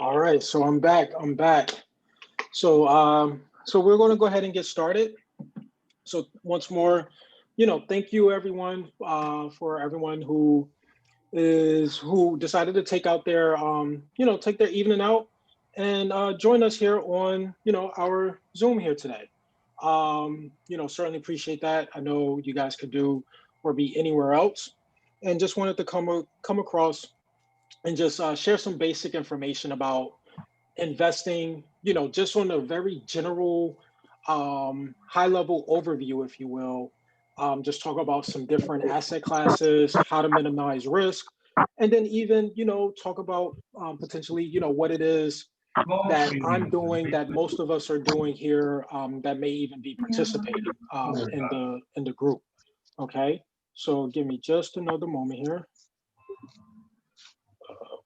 All right, so I'm back. So we're going to go ahead and get started. So once more, thank you everyone for everyone who decided to take out their take their evening out and join us here on our Zoom here today. Certainly appreciate that. I know you guys could do or be anywhere else, and just wanted to come across and just share some basic information about investing, just on a very general, high level overview, if you will. Just talk about some different asset classes, how to minimize risk, and then even, talk about potentially, what it is that I'm doing that most of us are doing here that may even be participating in the group. Okay, so give me just another moment here.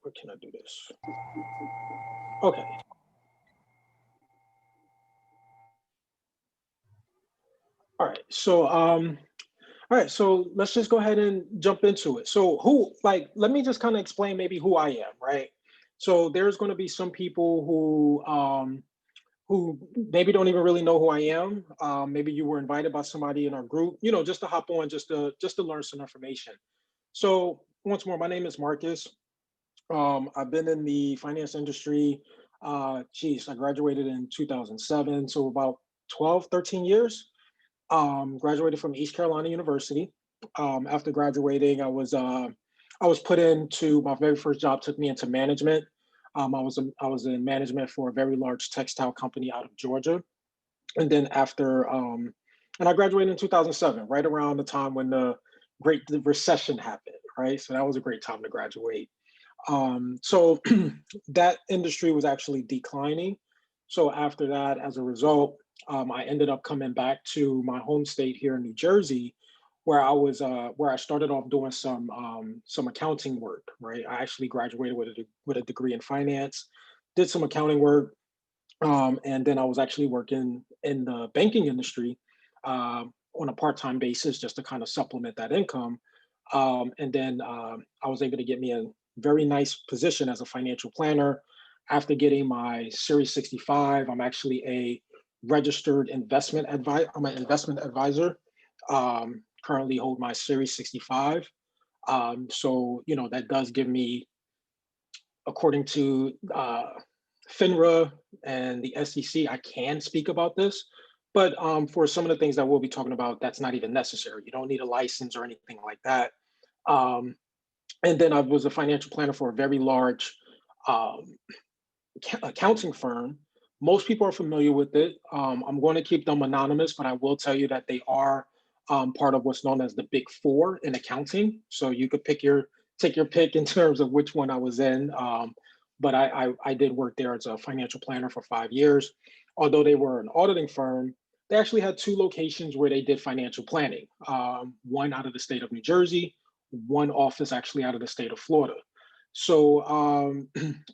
Where can I do this? Okay. All right. So let's just go ahead and jump into it. So let me just kind of explain maybe who I am, right? So there's going to be some people who maybe don't even really know who I am. Maybe you were invited by somebody in our group, just to hop on, just to learn some information. So once more, my name is Marcus. I've been in the finance industry. I graduated in 2007, so about 12, 13 years. Graduated from East Carolina University. After graduating, I was put into my very first job. Took me into management. I was in management for a very large textile company out of Georgia, and then and I graduated in 2007, right around the time when the Great Recession happened. Right, so that was a great time to graduate. So that industry was actually declining. So after that, as a result, I ended up coming back to my home state here in New Jersey, where I started off doing some accounting work. Right, I actually graduated with a degree in finance, did some accounting work, and then I was actually working in the banking industry on a part-time basis just to kind of supplement that income. And then I was able to get me a very nice position as a financial planner. After getting my Series 65, I'm actually a registered investment advisor. I'm an investment advisor. Currently hold my Series 65. So that does give me, according to FINRA and the SEC, I can speak about this. But for some of the things that we'll be talking about, that's not even necessary. You don't need a license or anything like that. And then I was a financial planner for a very large um, accounting firm. Most people are familiar with it. I'm going to keep them anonymous, but I will tell you that they are part of what's known as the Big Four in accounting. So you could take your pick in terms of which one I was in. But I did work there as a financial planner for 5 years. Although they were an auditing firm, they actually had two locations where they did financial planning. One out of the state of New Jersey, one office actually out of the state of Florida. So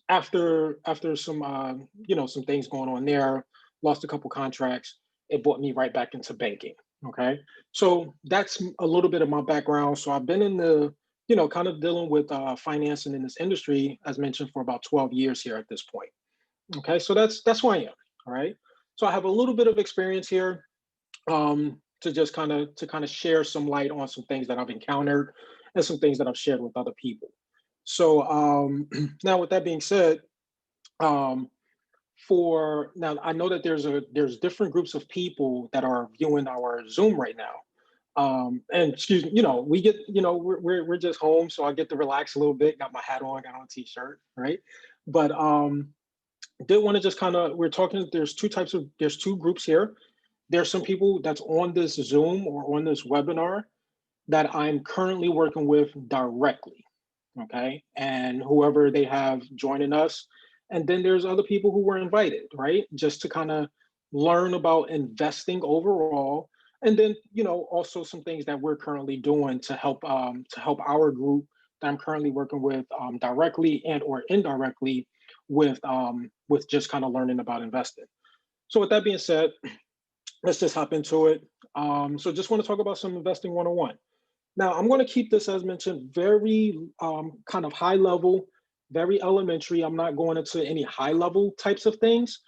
after some some things going on there, lost a couple contracts. It brought me right back into banking. Okay, so that's a little bit of my background. So I've been in the kind of dealing with financing in this industry, as mentioned, for about 12 years here at this point. Okay, so that's who I am. All right, so I have a little bit of experience here to just kind of share some light on some things that I've encountered and some things that I've shared with other people. So now, with that being said, um, for now, I know that there's different groups of people that are viewing our Zoom right now. And excuse me, we get, we're just home, so I get to relax a little bit. Got my hat on, got on a t-shirt, right? But did want to just kind of, we're talking. There's two groups here. There's some people that's on this Zoom or on this webinar that I'm currently working with directly, okay? And whoever they have joining us. And then there's other people who were invited, right? Just to kind of learn about investing overall. And then, also some things that we're currently doing to help our group that I'm currently working with directly and or indirectly with just kind of learning about investing. So with that being said, let's just hop into it. So just want to talk about some investing 101. Now, I'm going to keep this, as mentioned, very kind of high level, very elementary. I'm not going into any high level types of things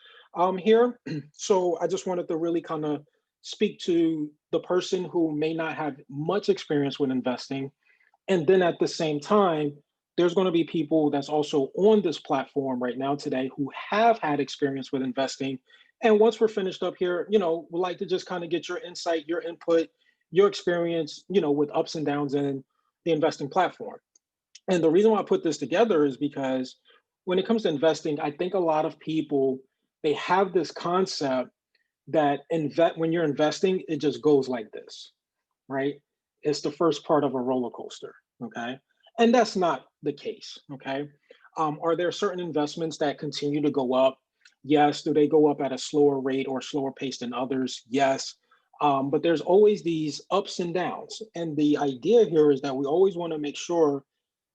here. So I just wanted to really kind of speak to the person who may not have much experience with investing. And then at the same time, there's going to be people that's also on this platform right now today who have had experience with investing. And once we're finished up here, we'd like to just kind of get your insight, your input, your experience, with ups and downs in the investing platform. And the reason why I put this together is because when it comes to investing, I think a lot of people, they have this concept that when you're investing, it just goes like this, right? It's the first part of a roller coaster, okay? And that's not the case, okay? Are there certain investments that continue to go up? Yes. Do they go up at a slower rate or slower pace than others? Yes. But there's always these ups and downs. And the idea here is that we always want to make sure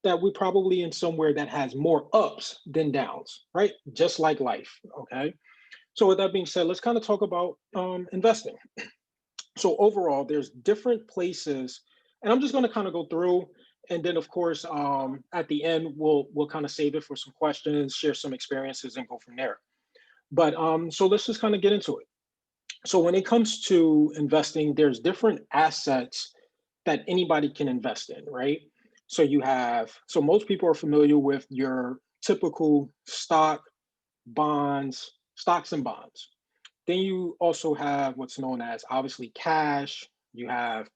that we're probably in somewhere that has more ups than downs, right? Just like life, okay? So with that being said, let's kind of talk about investing. So overall, there's different places, and I'm just going to kind of go through, and then of course, at the end, we'll kind of save it for some questions, share some experiences, and go from there. But so let's just kind of get into it. So when it comes to investing, there's different assets that anybody can invest in, right? So most people are familiar with your typical stocks and bonds. Then you also have what's known as obviously cash. You have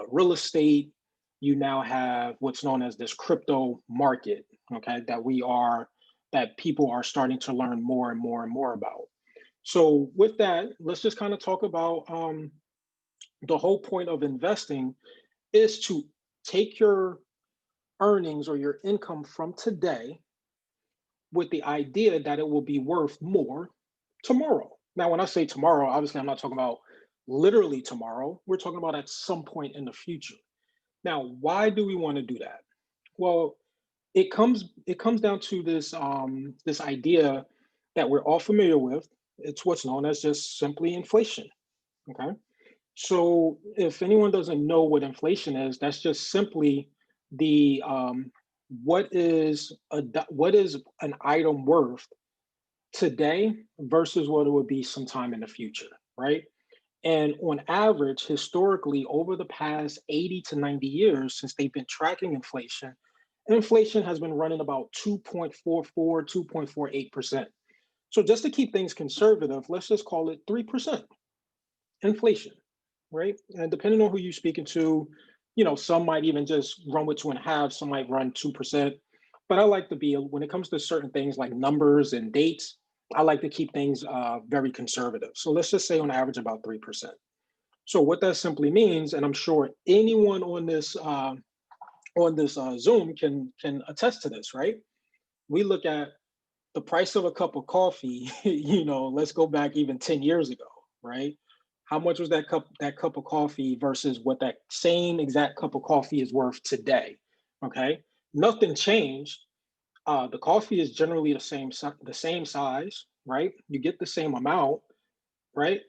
real estate. You now have what's known as this crypto market, okay, that people are starting to learn more and more and more about. So with that, let's just kind of talk about the whole point of investing is to take your earnings or your income from today with the idea that it will be worth more tomorrow. Now, when I say tomorrow, obviously I'm not talking about literally tomorrow. We're talking about at some point in the future. Now, why do we want to do that? Well, it comes down to this idea that we're all familiar with. It's what's known as just simply inflation. Okay. So if anyone doesn't know what inflation is, that's just simply the what is an item worth today versus what it would be sometime in the future, right? And on average, historically, over the past 80 to 90 years, since they've been tracking inflation, inflation has been running about 2.44, 2.48%. So just to keep things conservative, let's just call it 3% inflation, right? And depending on who you're speaking to, some might even just run with two and a half, some might run 2%. But I like to be, when it comes to certain things like numbers and dates, I like to keep things very conservative. So let's just say on average about 3%. So what that simply means, and I'm sure anyone on this Zoom can attest to this, right? We look at the price of a cup of coffee, let's go back even 10 years ago, right? How much was that cup of coffee versus what that same exact cup of coffee is worth today? Okay. Nothing changed. The coffee is generally the same size, right? You get the same amount, right?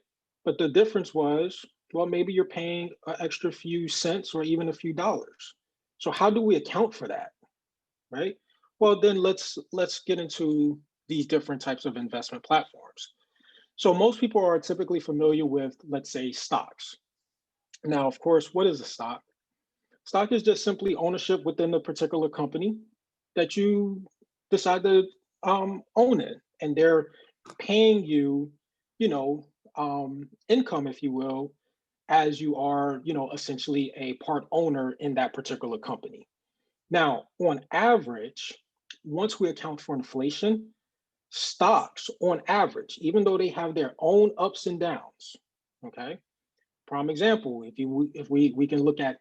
But the difference was, well, maybe you're paying an extra few cents or even a few dollars. So how do we account for that, right? Well, then let's get into these different types of investment platforms. So most people are typically familiar with, let's say, stocks. Now, of course, what is a stock? Stock is just simply ownership within a particular company that you decide to own it, and they're paying you, income, if you will, as you are, essentially a part owner in that particular company. Now, on average, once we account for inflation, stocks on average, even though they have their own ups and downs, okay. Prime example, if we can look at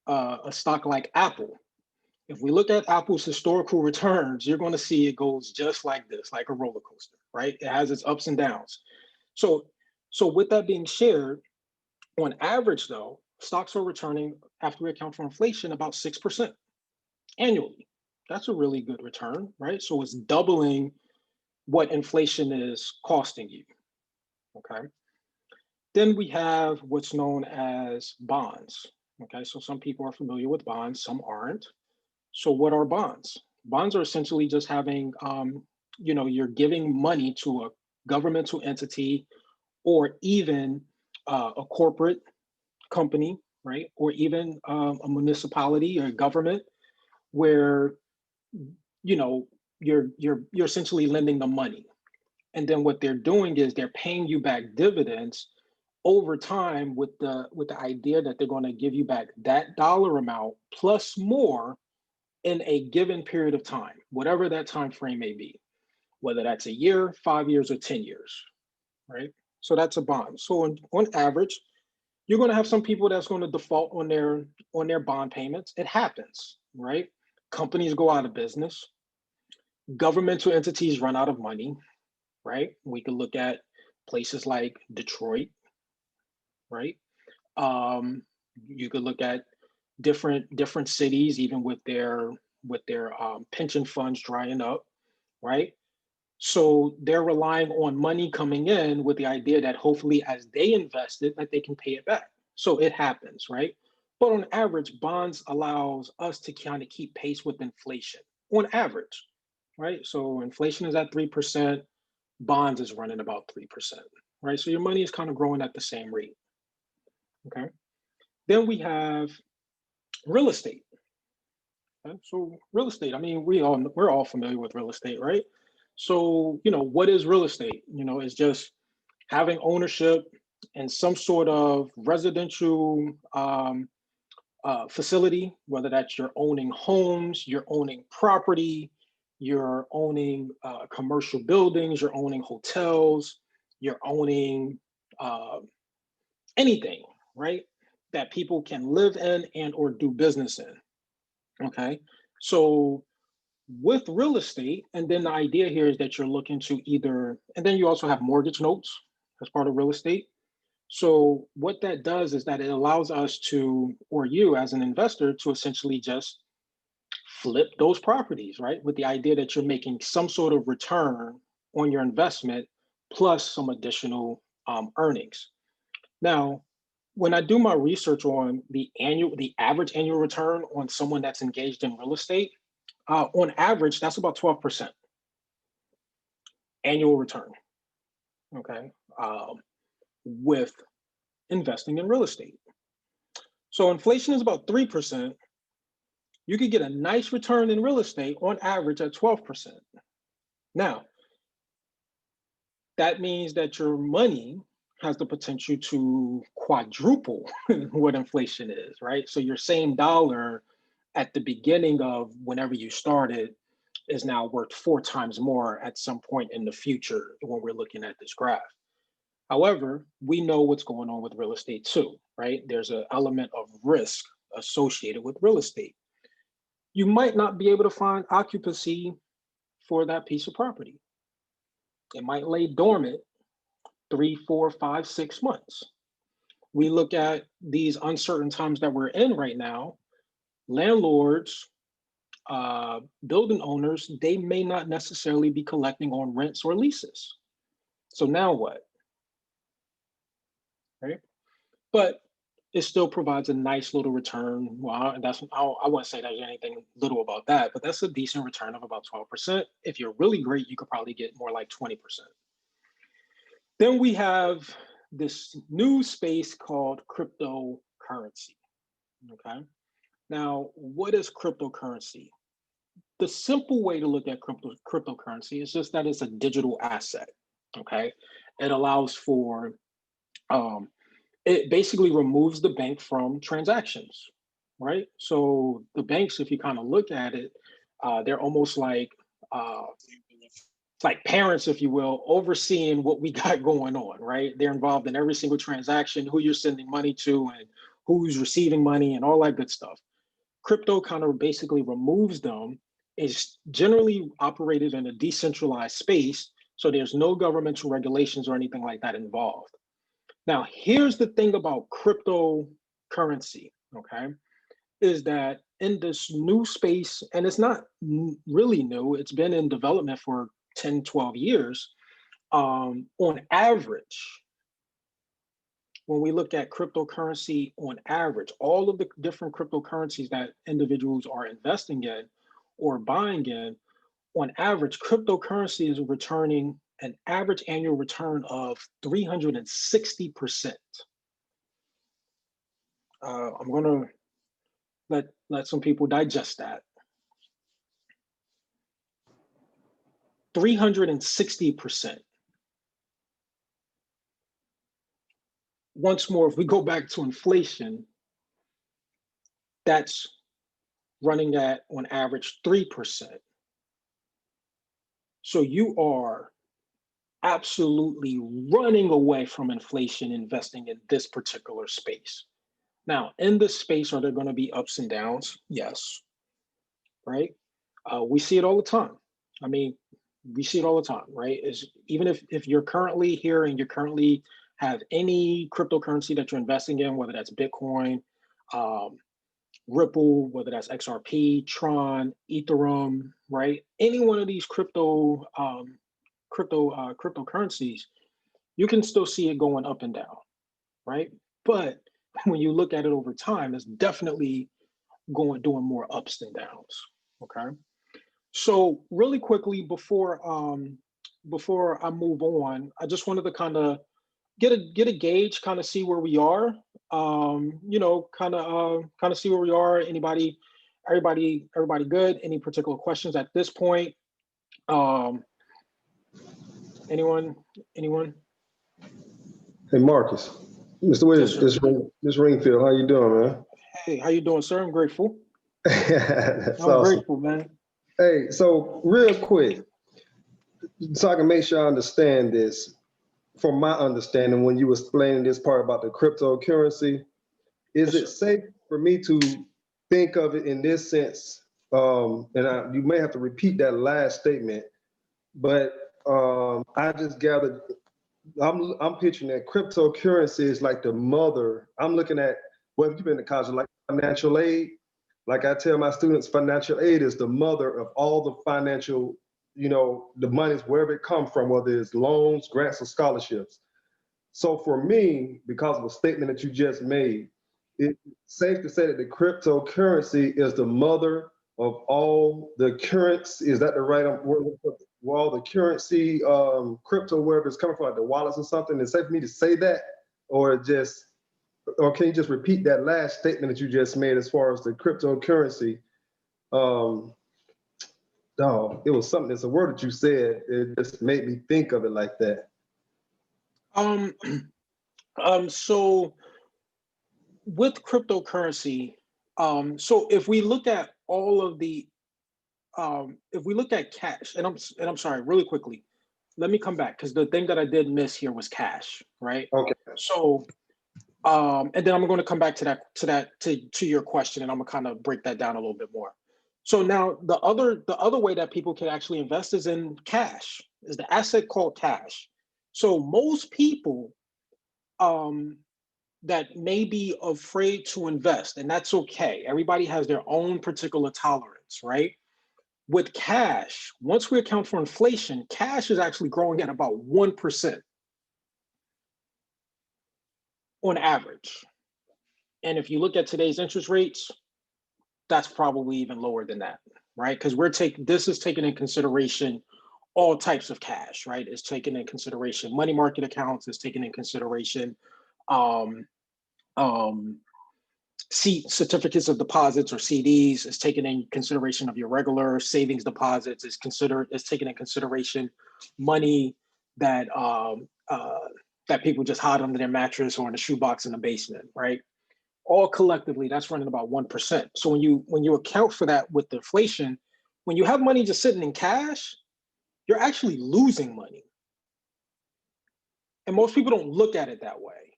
a stock like Apple. If we look at Apple's historical returns, you're going to see it goes just like this, like a roller coaster, right? It has its ups and downs. So, so with that being shared, on average, though, stocks are returning after we account for inflation about 6% annually. That's a really good return, right? So it's doubling what inflation is costing you. Okay. Then we have what's known as bonds. Okay. So some people are familiar with bonds, some aren't. So what are bonds? Bonds are essentially just having, you're giving money to a governmental entity or even a corporate company, right? Or even a municipality or government where, you know, you're essentially lending them money. And then what they're doing is they're paying you back dividends over time with the idea that they're going to give you back that dollar amount plus more in a given period of time, whatever that time frame may be, whether that's a year, 5 years, or 10 years, right? So that's a bond. So on average, you're going to have some people that's going to default on their bond payments. It happens, right? Companies go out of business, governmental entities run out of money, right? We could look at places like Detroit, right? Um, you could look at different cities, even with their pension funds drying up, right? So they're relying on money coming in with the idea that hopefully, as they invest it, that they can pay it back. So it happens, right? But on average, bonds allows us to kind of keep pace with inflation on average, right? So inflation is at 3%, bonds is running about 3%, right? So your money is kind of growing at the same rate. Okay. Then we have real estate. Okay? So real estate, I mean, we're all familiar with real estate, right? So, what is real estate? It's just having ownership in some sort of residential facility, whether that's you're owning homes, you're owning property, you're owning commercial buildings, you're owning hotels, you're owning uh, anything, right? That people can live in and or do business in. Okay. So with real estate, and then the idea here is that you're looking to either, and then you also have mortgage notes as part of real estate. So what that does is that it allows us to, or you as an investor, to essentially just flip those properties, right? With the idea that you're making some sort of return on your investment plus some additional earnings. Now, when I do my research on the average annual return on someone that's engaged in real estate, on average, that's about 12% annual return. Okay, with investing in real estate. So inflation is about 3%. You could get a nice return in real estate on average at 12%. Now, that means that your money has the potential to quadruple what inflation is, right? So your same dollar at the beginning of whenever you started is now worth 4 times more at some point in the future when we're looking at this graph. However, we know what's going on with real estate too, right? There's an element of risk associated with real estate. You might not be able to find occupancy for that piece of property. It might lay dormant 3, 4, 5, 6 months. We look at these uncertain times that we're in right now, landlords, building owners, they may not necessarily be collecting on rents or leases. So now what? Right? But it still provides a nice little return. Well, I wouldn't say there's anything little about that, but that's a decent return of about 12%. If you're really great, you could probably get more like 20%. Then we have this new space called cryptocurrency. Okay. Now, what is cryptocurrency? The simple way to look at cryptocurrency is just that it's a digital asset. Okay. It allows for um, it basically removes the bank from transactions, right? So the banks, if you kind of look at it, they're almost uh, like parents, if you will, overseeing what we got going on, right? They're involved in every single transaction, who you're sending money to, and who's receiving money, and all that good stuff. Crypto kind of basically removes them. Is generally operated in a decentralized space, so there's no governmental regulations or anything like that involved. Now, here's the thing about cryptocurrency, okay, is that in this new space, and it's not really new, it's been in development for 10, 12 years. On average, when we look at cryptocurrency on average, all of the different cryptocurrencies that individuals are investing in, or buying in, on average, cryptocurrency is returning an average annual return of 360%. I'm going to let some people digest that. 360%. Once more, if we go back to inflation, that's running at on average 3%. So you are absolutely running away from inflation investing in this particular space. Now, in this space, are there going to be ups and downs? Yes, right? We see it all the time. I mean, we see it all the time, right? Is even if you're currently here and you currently have any cryptocurrency that you're investing in, whether that's Bitcoin, um, Ripple, whether that's XRP, Tron, Ethereum, right? Any one of these cryptocurrencies, you can still see it going up and down, right? But when you look at it over time, it's definitely doing more ups than downs. Okay. So really quickly before I move on, I just wanted to get a gauge, kind of see where we are. Kind of see where we are. Everybody good? Any particular questions at this point? Um, anyone? Anyone? Hey Marcus, Mr. Yes, Williams, sir. this Ringfield, how you doing, man? Hey, how you doing, sir? I'm grateful. That's I'm awesome. grateful, man. Hey, so real quick, so I can make sure I understand this, from my understanding, when you were explaining this part about the cryptocurrency, is Yes, it sir. safe for me to think of it in this sense? You may have to repeat that last statement, but I just gathered, I'm picturing that cryptocurrency is like the mother. I'm looking at, well, if you've been to college, like financial aid. Like I tell my students, financial aid is the mother of all the financial, the monies, wherever it comes from, whether it's loans, grants, or scholarships. So for me, because of a statement that you just made, it's safe to say that the cryptocurrency is the mother of all the currency. Is that the right word? Well, all the currency, crypto, wherever it's coming from, like the wallets or something. It's safe for me to say that, or can you just repeat that last statement that you just made as far as the cryptocurrency? Um, no, it was something. It's a word that you said. It just made me think of it like that. Um, so with cryptocurrency, so if we look at all of the if we look at cash, and I'm sorry, really quickly, let me come back because the thing that I did miss here was cash, right? Okay. So and then I'm going to come back to your question, and I'm gonna kind of break that down a little bit more. So now the other way that people can actually invest is in cash, is the asset called cash. So most people um that may be afraid to invest, and that's okay. Everybody has their own particular tolerance, right? With cash, once we account for inflation, cash is actually growing at about 1% on average. And if you look at today's interest rates, that's probably even lower than that, right? Because this is taking in consideration all types of cash, right? It's taking in consideration money market accounts, it's taking in consideration um, um, certificates of deposits or CDs, is taken in consideration of your regular savings deposits, is taken in consideration money that that people just hide under their mattress or in a shoebox in the basement, right? All collectively, that's running about 1%. So when you account for that with the inflation, when you have money just sitting in cash, you're actually losing money. And most people don't look at it that way,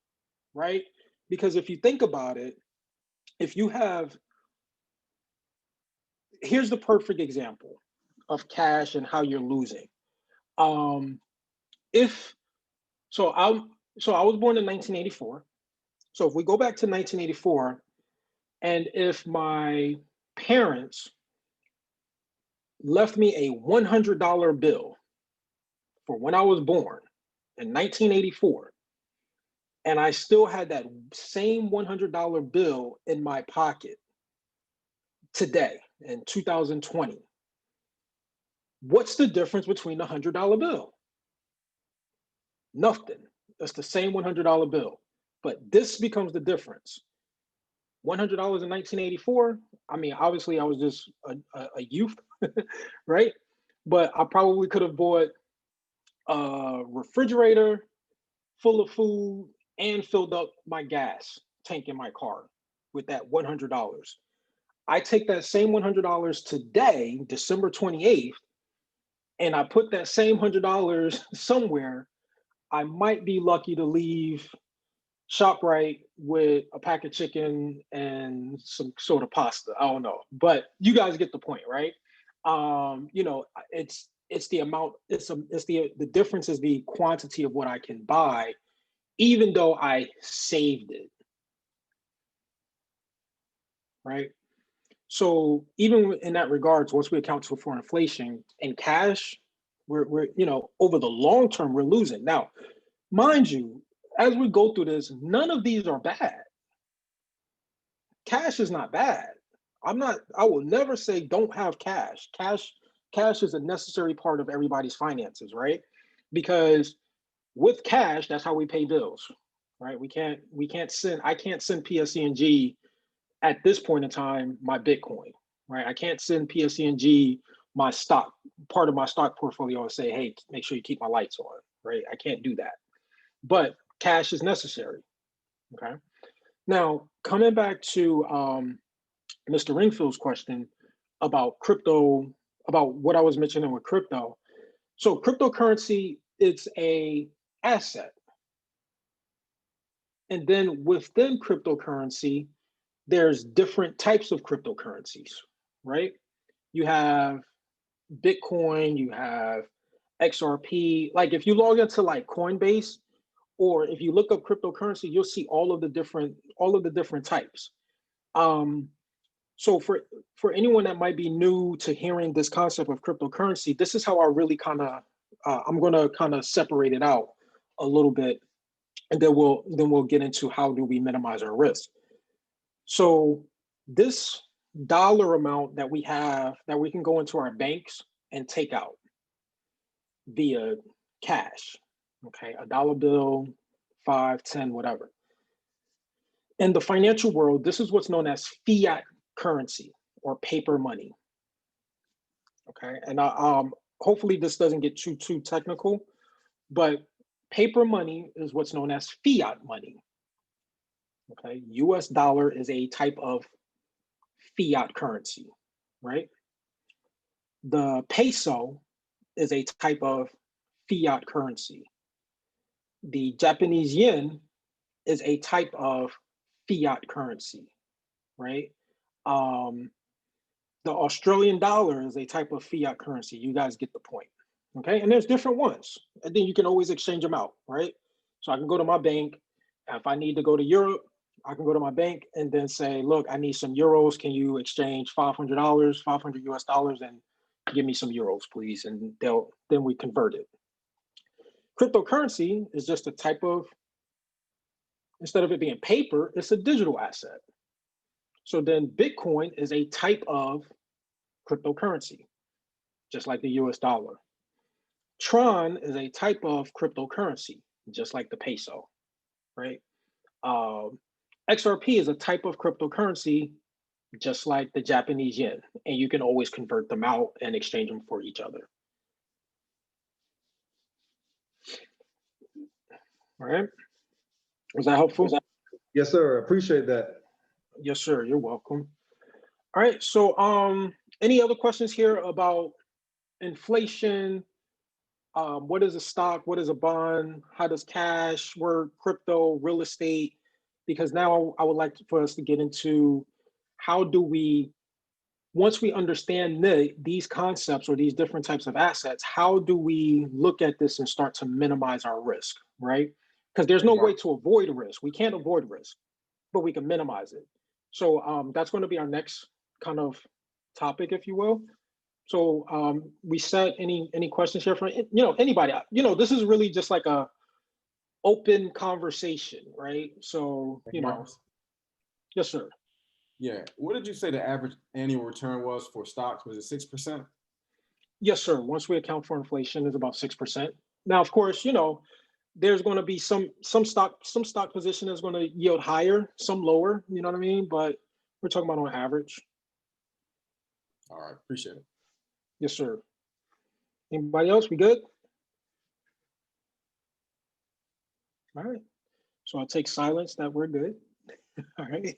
right? Because if you think about it, if you have here's the perfect example of cash and how you're losing. Um, if so, I was born in 1984. So if we go back to 1984, and if my parents left me a $100 bill for when I was born in 1984, and I still had that same $100 bill in my pocket today in 2020, What's the difference between the $100 bill? Nothing. It's the same $100 bill. But this becomes the difference. $100 in 1984. I mean, obviously, I was just a youth, right? But I probably could have bought a refrigerator full of food and filled up my gas tank in my car with that $100. I take that same $100 today, December 28th, and I put that same $100 somewhere. I might be lucky to leave ShopRite with a pack of chicken and some sort of pasta. I don't know, but you guys get the point, right? You know, it's the amount. It's the difference is the quantity of what I can buy, even though I saved it, right? So even in that regards, once we account for inflation and cash, we're you know over the long term we're losing. Now, mind you, as we go through this, none of these are bad. Cash is not bad. I will never say don't have cash. Cash is a necessary part of everybody's finances, right? Because with cash, that's how we pay bills, right? We can't send I can't send PSCNG at this point in time my Bitcoin, right? I can't send PSCNG my stock, part of my stock portfolio and say, hey, make sure you keep my lights on, right? I can't do that. But cash is necessary. Okay. Now, coming back to Mr. Ringfield's question about crypto, about what I was mentioning with crypto. So cryptocurrency is a asset. And then within cryptocurrency, there's different types of cryptocurrencies, right? You have Bitcoin, you have XRP. Like if you log into like Coinbase, or if you look up cryptocurrency, you'll see all of the different types. Um, so for anyone that might be new to hearing this concept of cryptocurrency, this is how I really kind of I'm going to kind of separate it out a little bit, and then we'll get into how do we minimize our risk. So this dollar amount that we have that we can go into our banks and take out via cash, okay, a dollar bill, 5, 10, whatever. In the financial world, this is what's known as fiat currency or paper money. Okay, and hopefully this doesn't get too technical, but paper money is what's known as fiat money. Okay, U.S. dollar is a type of fiat currency, right? The peso is a type of fiat currency. The Japanese yen is a type of fiat currency, right? Um, the Australian dollar is a type of fiat currency. You guys get the point. Okay. And there's different ones. And then you can always exchange them out, right? So I can go to my bank. If I need to go to Europe, I can go to my bank and then say, look, I need some euros. Can you exchange $500, 500 US dollars, and give me some euros, please? And then we convert it. Cryptocurrency is just a type of, instead of it being paper, it's a digital asset. So then Bitcoin is a type of cryptocurrency, just like the US dollar. Tron is a type of cryptocurrency, just like the peso, right? Um, XRP is a type of cryptocurrency, just like the Japanese yen, and you can always convert them out and exchange them for each other. All right. Was that helpful? Yes, sir. Appreciate that. Yes, sir. You're welcome. All right. So, any other questions here about inflation? What is a stock? What is a bond? How does cash work? Crypto, real estate? Because now I would like for us to get into how do we, once we understand these concepts or these different types of assets, how do we look at this and start to minimize our risk, right? Because there's no way to avoid risk. We can't avoid risk, but we can minimize it. So that's going to be our next kind of topic, if you will. So we set any questions here from anybody. This is really just like a open conversation, right? So Marcus? yes, sir. Yeah. What did you say the average annual return was for stocks? Was it 6%? Yes, sir. Once we account for inflation, it's about 6%. Now, of course, there's going to be some stock position is going to yield higher, some lower. You know what I mean? But we're talking about on average. All right, appreciate it. Yes, sir. Anybody else? We good? All right. So I'll take silence that we're good. All right.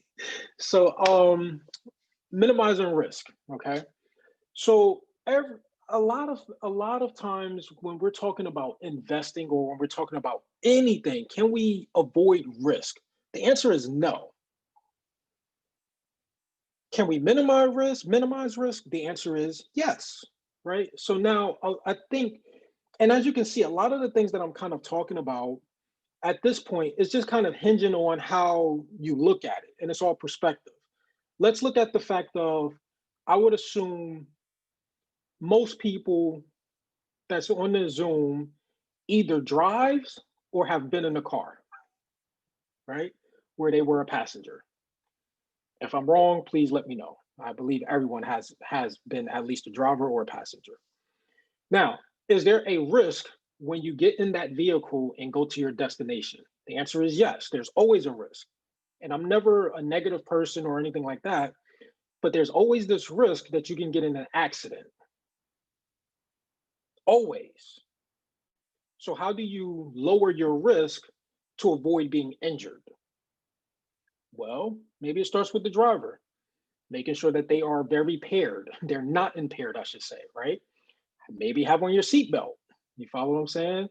So minimizing risk. Okay. So a lot of times when we're talking about investing or when we're talking about anything, can we avoid risk? The answer is no. Can we minimize risk? Minimize risk? The answer is yes. Right. So now I think, and as you can see, a lot of the things that I'm kind of talking about at this point is just kind of hinging on how you look at it, and it's all perspective. Let's look at the fact of, I would assume most people that's on the Zoom either drives or have been in a car, right? Where they were a passenger. If I'm wrong, please let me know. I believe everyone has been at least a driver or a passenger. Now, is there a risk when you get in that vehicle and go to your destination? The answer is yes. There's always a risk. And I'm never a negative person or anything like that, but there's always this risk that you can get in an accident. Always. So how do you lower your risk to avoid being injured? Well, maybe it starts with the driver, making sure that they are very paired. They're not impaired, I should say, right? Maybe have on your seatbelt. You follow what I'm saying?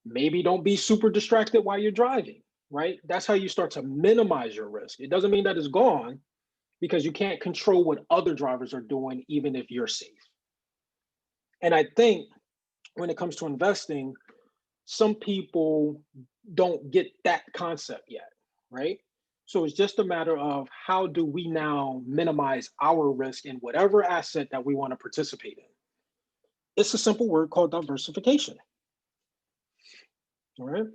Maybe don't be super distracted while you're driving, right? That's how you start to minimize your risk. It doesn't mean that it's gone, because you can't control what other drivers are doing, even if you're safe. And I think when it comes to investing, some people don't get that concept yet, right? So it's just a matter of, how do we now minimize our risk in whatever asset that we want to participate in? It's a simple word called diversification. All right.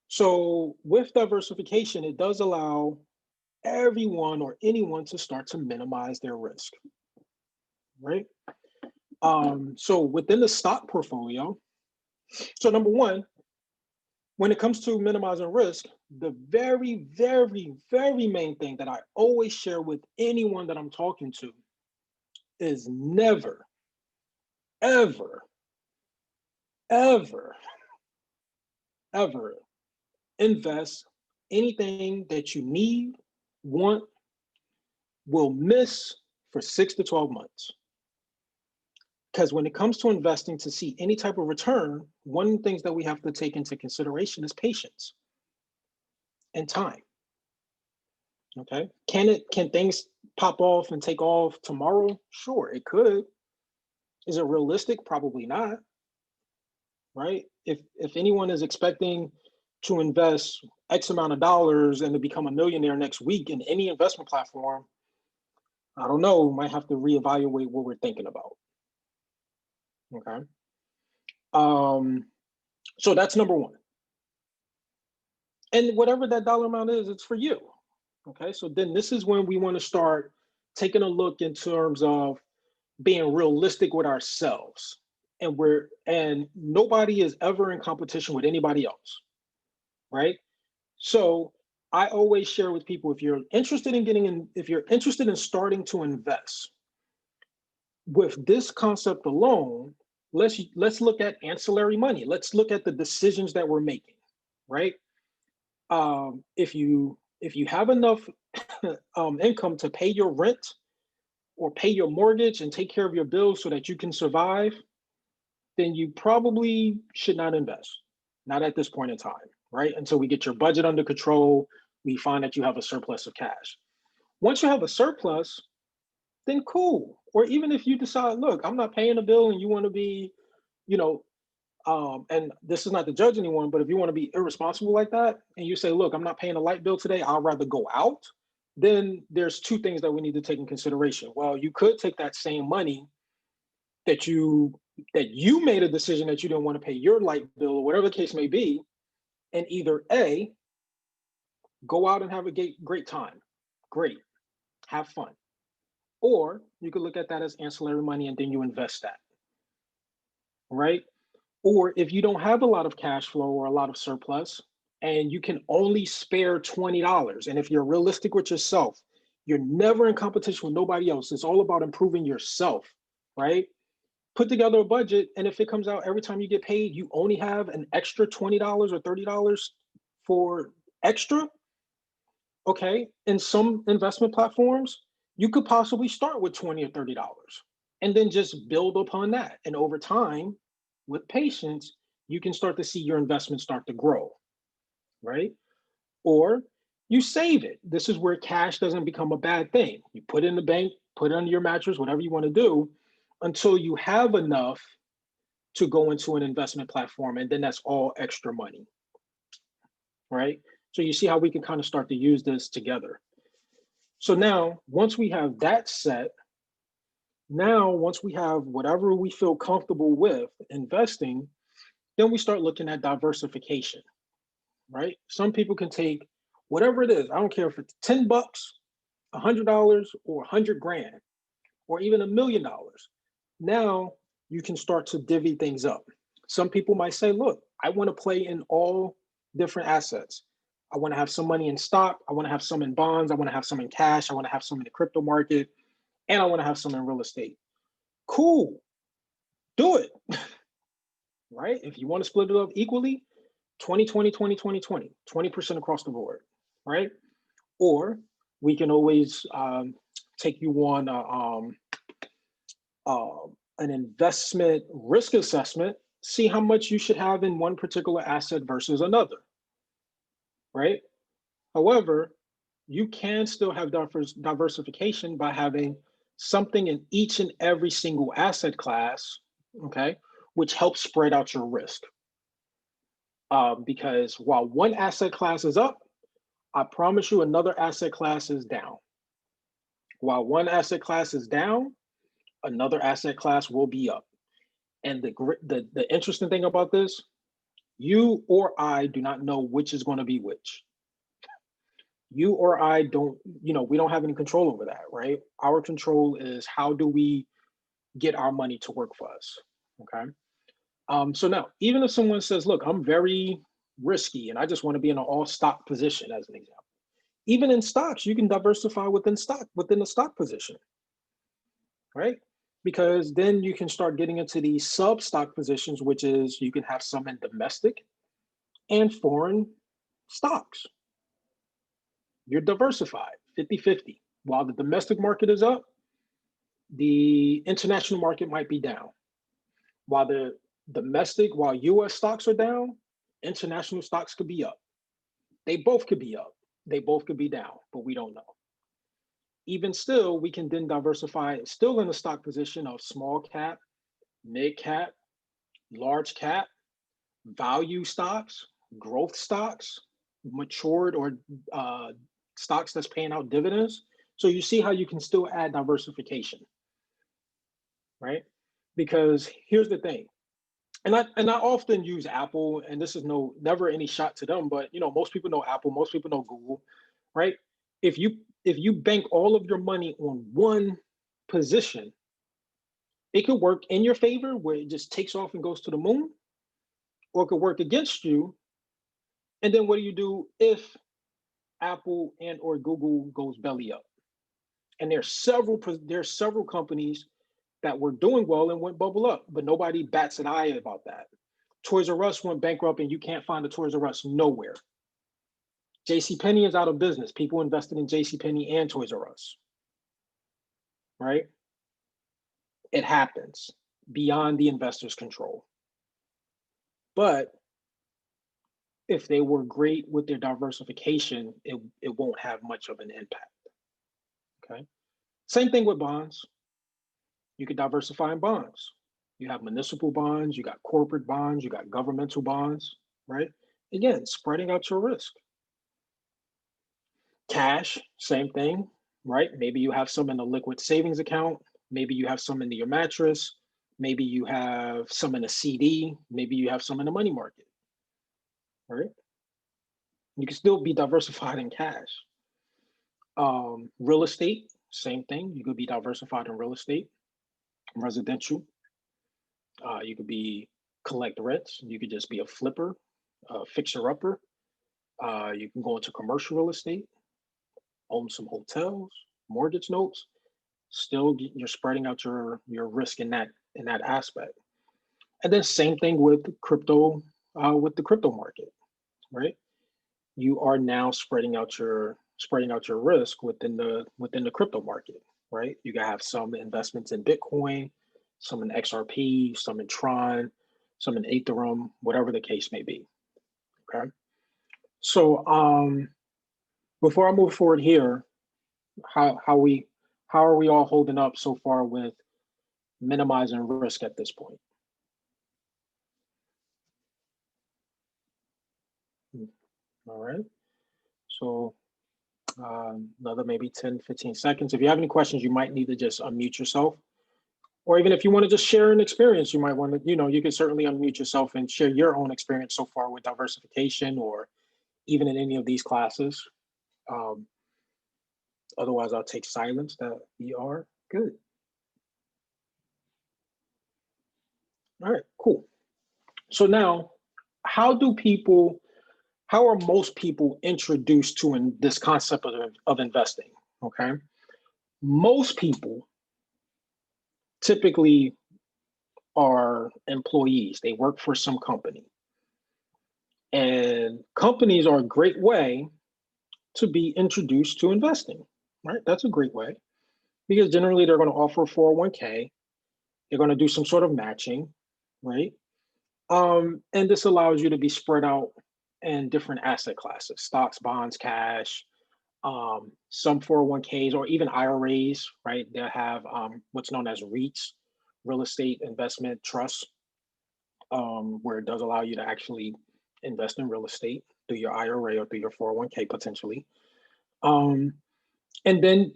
So with diversification, it does allow everyone or anyone to start to minimize their risk, right? So within the stock portfolio, so number one, when it comes to minimizing risk, the very, very, very main thing that I always share with anyone that I'm talking to is never, ever, ever, ever invest anything that you need, want, will miss for 6 to 12 months. Because when it comes to investing, to see any type of return, one of the things that we have to take into consideration is patience and time. Okay. Can things pop off and take off tomorrow? Sure, it could. Is it realistic? Probably not. Right? If anyone is expecting to invest X amount of dollars and to become a millionaire next week in any investment platform, I don't know, we might have to reevaluate what we're thinking about. Okay. So that's number one. And whatever that dollar amount is, it's for you. Okay. So then this is when we want to start taking a look in terms of being realistic with ourselves. And nobody is ever in competition with anybody else. Right. So I always share with people, if you're interested in starting to invest with this concept alone, let's look at ancillary money. Let's look at the decisions that we're making, right? If you have enough income to pay your rent or pay your mortgage and take care of your bills so that you can survive, then you probably should not invest. Not at this point in time, right? Until we get your budget under control, we find that you have a surplus of cash. Once you have a surplus, then cool. Or even if you decide, look, I'm not paying a bill, and you want to be, you know, and this is not to judge anyone, but if you want to be irresponsible like that, and you say, look, I'm not paying a light bill today, I'd rather go out, then there's two things that we need to take in consideration. Well, you could take that same money that you made a decision that you didn't want to pay your light bill or whatever the case may be, and either A, go out and have a great time, great, have fun. Or you could look at that as ancillary money and then you invest that. right? Or if you don't have a lot of cash flow or a lot of surplus and you can only spare $20, and if you're realistic with yourself, you're never in competition with nobody else. It's all about improving yourself, right? Put together a budget, and if it comes out every time you get paid, you only have an extra $20 or $30 for extra, okay? In some investment platforms, you could possibly start with $20 or $30 and then just build upon that. And over time, with patience, you can start to see your investment start to grow, right? Or you save it. This is where cash doesn't become a bad thing. You put it in the bank, put it under your mattress, whatever you want to do, until you have enough to go into an investment platform. And then that's all extra money, right? So you see how we can kind of start to use this together. So now, once we have that set, now once we have whatever we feel comfortable with investing, then we start looking at diversification, right? Some people can take whatever it is. I don't care if it's $10, $100, or 100 grand, or even $1 million. Now you can start to divvy things up. Some people might say, look, I want to play in all different assets. I want to have some money in stock. I want to have some in bonds. I want to have some in cash. I want to have some in the crypto market. And I want to have some in real estate. Cool. Do it. Right? If you want to split it up equally, 20, 20, 20, 20, 20, 20% across the board. Right? Or we can always take you on an investment risk assessment, see how much you should have in one particular asset versus another, right? However, you can still have diversification by having something in each and every single asset class, okay, which helps spread out your risk. Because while one asset class is up, I promise you another asset class is down. While one asset class is down, another asset class will be up. And the interesting thing about this, you or I do not know which is going to be which. You or I don't, we don't have any control over that, right? Our control is how do we get our money to work for us, okay? So now, even if someone says, look, I'm very risky and I just want to be in an all stock position, as an example. Even in stocks, you can diversify within the stock position, right? Because then you can start getting into these sub stock positions, which is you can have some in domestic and foreign stocks. You're diversified 50-50. While the domestic market is up, the international market might be down. While US stocks are down, international stocks could be up. They both could be up. They both could be down, but we don't know. Even still, we can then diversify still in the stock position of small cap, mid cap, large cap, value stocks, growth stocks, matured or stocks that's paying out dividends. So you see how you can still add diversification, right? Because here's the thing, and I often use Apple, and this is never any shot to them, but most people know Apple, most people know Google, right? If you bank all of your money on one position, it could work in your favor where it just takes off and goes to the moon, or it could work against you. And then what do you do if Apple and or Google goes belly up? And there's several companies that were doing well and went bubble up, but nobody bats an eye about that. Toys R Us went bankrupt and you can't find a Toys R Us nowhere. JCPenney is out of business. People invested in JCPenney and Toys R Us, right? It happens beyond the investor's control. But if they were great with their diversification, it won't have much of an impact, okay? Same thing with bonds. You could diversify in bonds. You have municipal bonds, you got corporate bonds, you got governmental bonds, right? Again, spreading out your risk. Cash, same thing, right? Maybe you have some in a liquid savings account. Maybe you have some in your mattress. Maybe you have some in a CD. Maybe you have some in the money market, right? You can still be diversified in cash. Real estate, same thing. You could be diversified in real estate, residential. You could be collect rents. You could just be a flipper, a fixer upper. You can go into commercial real estate, own some hotels, mortgage notes. Still, you're spreading out your risk in that aspect. And then same thing with the crypto market, right? You are now spreading out your risk within the crypto market, right? You gotta have some investments in Bitcoin, some in XRP, some in Tron, some in Ethereum, whatever the case may be. Okay. So before I move forward here, how we how are we all holding up so far with minimizing risk at this point? All right. So another maybe 10, 15 seconds. If you have any questions, you might need to just unmute yourself. Or even if you want to just share an experience, you might want to, you can certainly unmute yourself and share your own experience so far with diversification or even in any of these classes. Um, Otherwise, I'll take silence that we are good. All right, cool. So now, how do people, how are most people introduced to this concept of investing? Okay. Most people typically are employees, they work for some company. And companies are a great way to be introduced to investing, right? That's a great way because generally they're going to offer 401k, they're going to do some sort of matching, right? And this allows you to be spread out in different asset classes, stocks, bonds, cash, some 401ks or even IRAs, right? They'll have what's known as REITs, real estate investment trusts, where it does allow you to actually invest in real estate through your IRA or through your 401k potentially. Um, and then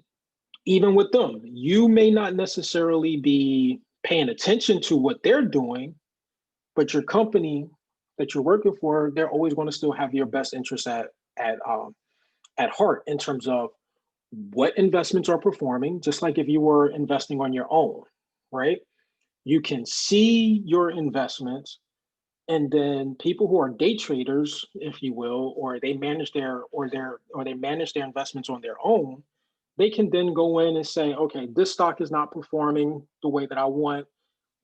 even with them, you may not necessarily be paying attention to what they're doing, but your company that you're working for, they're always going to still have your best interest at heart in terms of what investments are performing. Just like if you were investing on your own, right? You can see your investments, and then people who are day traders, if you will, or they manage their investments on their own, they can then go in and say, okay, this stock is not performing the way that I want.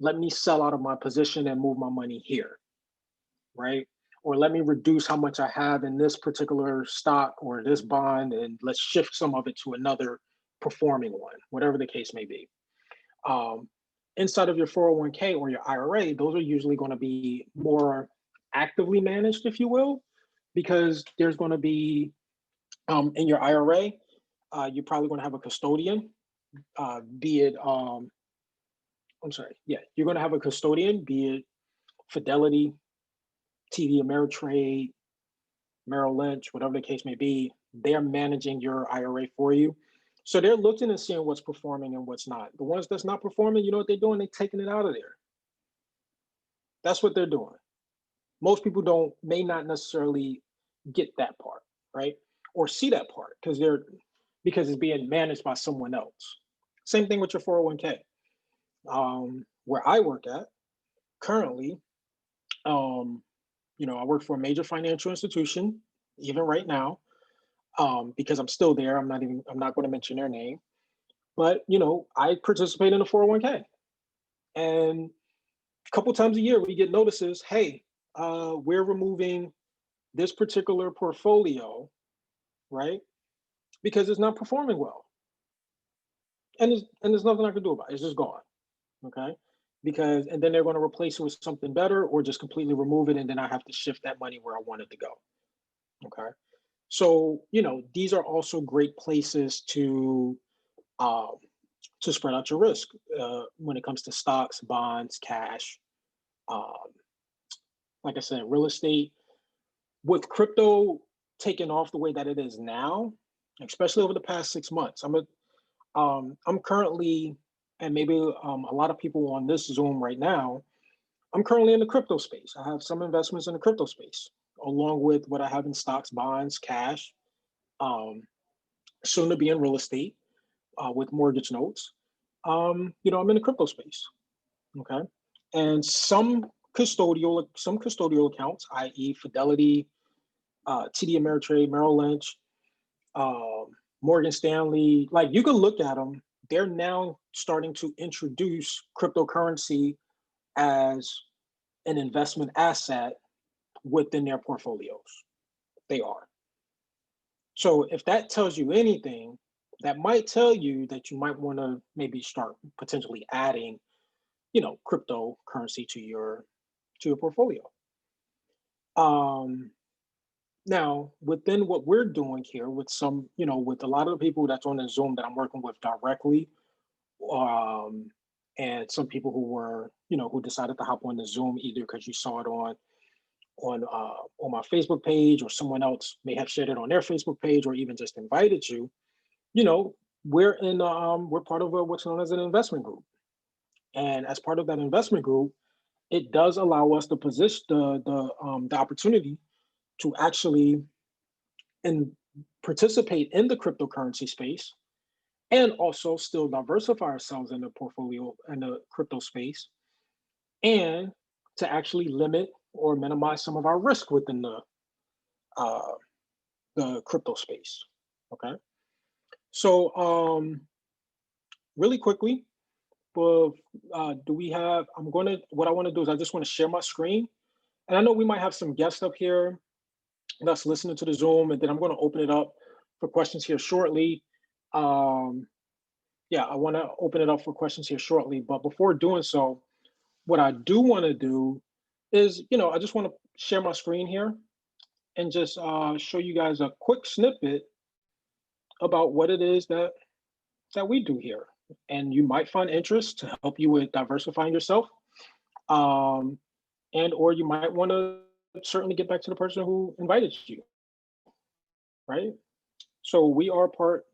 Let me sell out of my position and move my money here, right? Or let me reduce how much I have in this particular stock or this bond, and let's shift some of it to another performing one, whatever the case may be. Um, Inside of your 401k or your IRA, those are usually going to be more actively managed, if you will, because there's going to be in your IRA, you're probably going to have a custodian, be it, I'm sorry, yeah, you're going to have a custodian, be it Fidelity, TD Ameritrade, Merrill Lynch, whatever the case may be. They're managing your IRA for you. So they're looking and seeing what's performing and what's not. The ones that's not performing, you know what they're doing? They're taking it out of there. That's what they're doing. Most people may not necessarily get that part, right? Or see that part because it's being managed by someone else. Same thing with your 401k. Where I work at currently, um, I work for a major financial institution, even right now, because I'm still there. I'm not going to mention their name, but I participate in a 401k, and a couple times a year we get notices. Hey, we're removing this particular portfolio, right? Because it's not performing well, and there's nothing I can do about it. It's just gone, okay? Because and then they're going to replace it with something better, or just completely remove it, and then I have to shift that money where I want it to go. Okay, so these are also great places um, to spread out your risk when it comes to stocks, bonds, cash. Um, like I said, real estate with crypto taking off the way that it is now, especially over the past 6 months. I'm currently, and maybe a lot of people on this Zoom right now, I'm currently in the crypto space. I have some investments in the crypto space, along with what I have in stocks, bonds, cash, um, soon to be in real estate with mortgage notes. I'm in the crypto space. Okay. and some custodial accounts, i.e., Fidelity, TD Ameritrade, Merrill Lynch, um, Morgan Stanley. Like you can look at them. They're now starting to introduce cryptocurrency as an investment asset within their portfolios. They are. So if that tells you anything, that might tell you that you might want to maybe start potentially adding, cryptocurrency to your portfolio. Um, Now, within what we're doing here, with with a lot of the people that's on the Zoom that I'm working with directly, um, and some people who decided to hop on the Zoom either because you saw it on my Facebook page, or someone else may have shared it on their Facebook page, or even just invited you. You know, we're part of what's known as an investment group, and as part of that investment group, it does allow us to position the opportunity to actually and participate in the cryptocurrency space, and also still diversify ourselves in the portfolio in the crypto space, and to actually limit or minimize some of our risk within uh, the crypto space. Okay, so really quickly, but do we have? What I want to do is I just want to share my screen, and I know we might have some guests up here that's listening to the Zoom, and then I'm going to open it up for questions here shortly. Um, yeah, I want to open it up for questions here shortly. But before doing so, what I do want to do is, I just want to share my screen here and just show you guys a quick snippet about what it is that we do here. And you might find interest to help you with diversifying yourself. Um, and or you might want to certainly get back to the person who invited you, right? So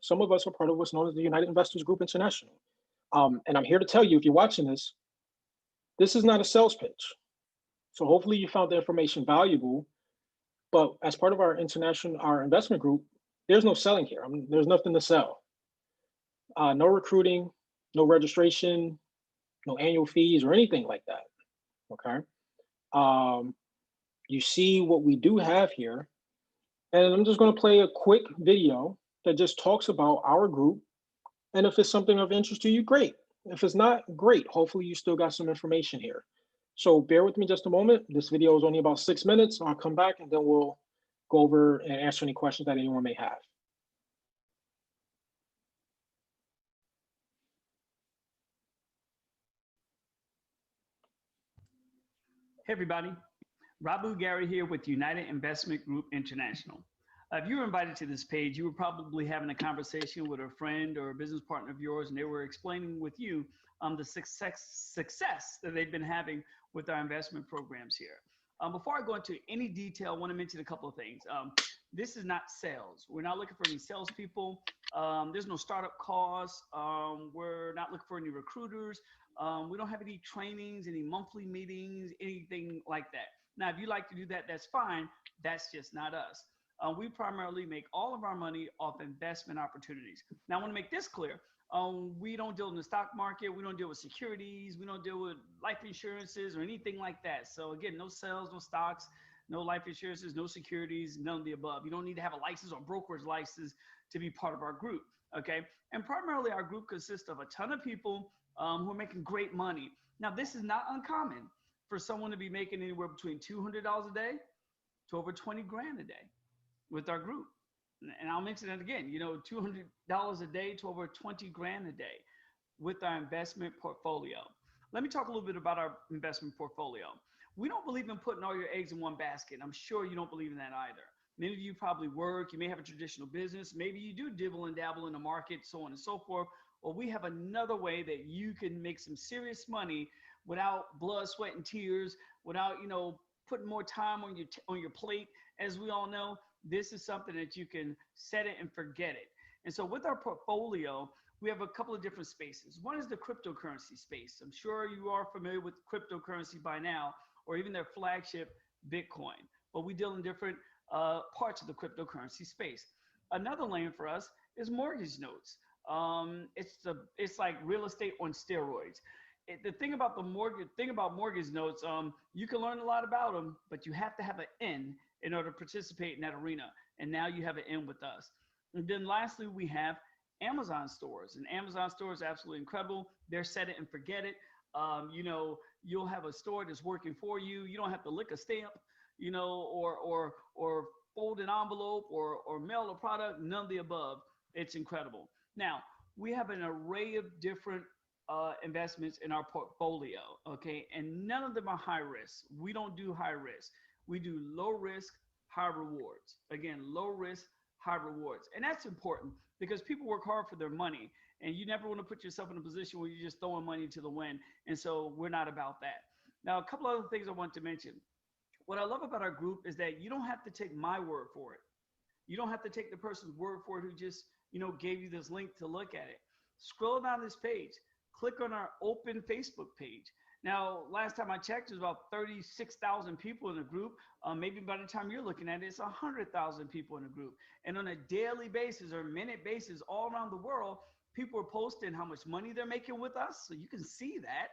some of us are part of what's known as the United Investors Group International. And I'm here to tell you, if you're watching this is not a sales pitch. So hopefully you found the information valuable. But as part of our investment group, there's no selling here. I mean, there's nothing to sell. No recruiting, no registration, no annual fees or anything like that. Okay. Um, you see what we do have here. And I'm just going to play a quick video that just talks about our group. And if it's something of interest to you, great. If it's not, great. Hopefully you still got some information here. So bear with me just a moment. This video is only about 6 minutes. I'll come back and then we'll go over and answer any questions that anyone may have. Hey everybody, Rabu Gary here with United Investment Group International. If you were invited to this page, you were probably having a conversation with a friend or a business partner of yours, and they were explaining with you the success that they've been having with our investment programs here. Before I go into any detail, I want to mention a couple of things. This is not sales. We're not looking for any salespeople. There's no startup costs. We're not looking for any recruiters. We don't have any trainings, any monthly meetings, anything like that. Now, if you like to do that, that's fine. That's just not us. We primarily make all of our money off investment opportunities. Now, I want to make this clear. We don't deal in the stock market. We don't deal with securities. We don't deal with life insurances or anything like that. So again, no sales, no stocks, no life insurances, no securities, none of the above. You don't need to have a license or brokerage license to be part of our group. Okay. And primarily our group consists of a ton of people who are making great money. Now, this is not uncommon for someone to be making anywhere between $200 a day to over 20 grand a day with our group. And I'll mention it again, $200 a day to over 20 grand a day with our investment portfolio. Let me talk a little bit about our investment portfolio. We don't believe in putting all your eggs in one basket. I'm sure you don't believe in that either. Many of you probably work, you may have a traditional business, maybe you do dibble and dabble in the market, so on and so forth. Well, we have another way that you can make some serious money without blood, sweat, and tears, without, putting more time on your plate. As we all know, this is something that you can set it and forget it. And so with our portfolio, we have a couple of different spaces. One is the cryptocurrency space. I'm sure you are familiar with cryptocurrency by now, or even their flagship, Bitcoin. But we deal in different parts of the cryptocurrency space. Another lane for us is mortgage notes. It's like real estate on steroids. the thing about mortgage notes, you can learn a lot about them, but you have to have an in order to participate in that arena. And now you have an in with us. And then lastly, we have Amazon stores, and Amazon stores are absolutely incredible. They're set it and forget it. You know, you'll have a store that's working for you. You don't have to lick a stamp, you know, or fold an envelope or mail a product. None of the above. It's incredible. Now we have an array of different investments in our portfolio, okay, and none of them are high risk. We don't do high risk. We do low risk, high rewards. Again, low risk, high rewards, and that's important because people work hard for their money, and you never want to put yourself in a position where you're just throwing money to the wind. And so we're not about that. Now, a couple other things I want to mention. What I love about our group is that you don't have to take my word for it. You don't have to take the person's word for it who just, you know, gave you this link to look at it. Scroll down this page, click on our open Facebook page. Now, last time I checked, there's about 36,000 people in the group. Maybe by the time you're looking at it, it's 100,000 people in the group. And on a daily basis or minute basis, all around the world, people are posting how much money they're making with us. So you can see that.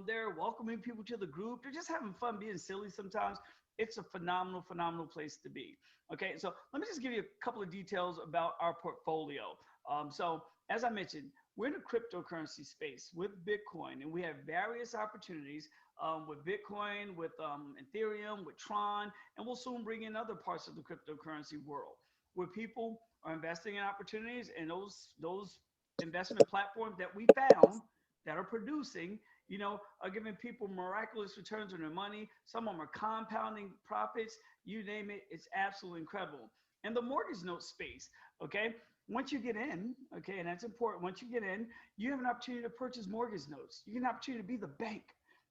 They're welcoming people to the group. They're just having fun being silly sometimes. It's a phenomenal, phenomenal place to be. Okay, so let me just give you a couple of details about our portfolio. So as I mentioned, we're in the cryptocurrency space with Bitcoin, and we have various opportunities with Bitcoin, with Ethereum, with Tron, and we'll soon bring in other parts of the cryptocurrency world where people are investing in opportunities, and those investment platforms that we found that are producing, you know, are giving people miraculous returns on their money. Some of them are compounding profits. You name it, it's absolutely incredible. And the mortgage note space, okay? Once you get in, okay, and that's important, once you get in, you have an opportunity to purchase mortgage notes. You get an opportunity to be the bank.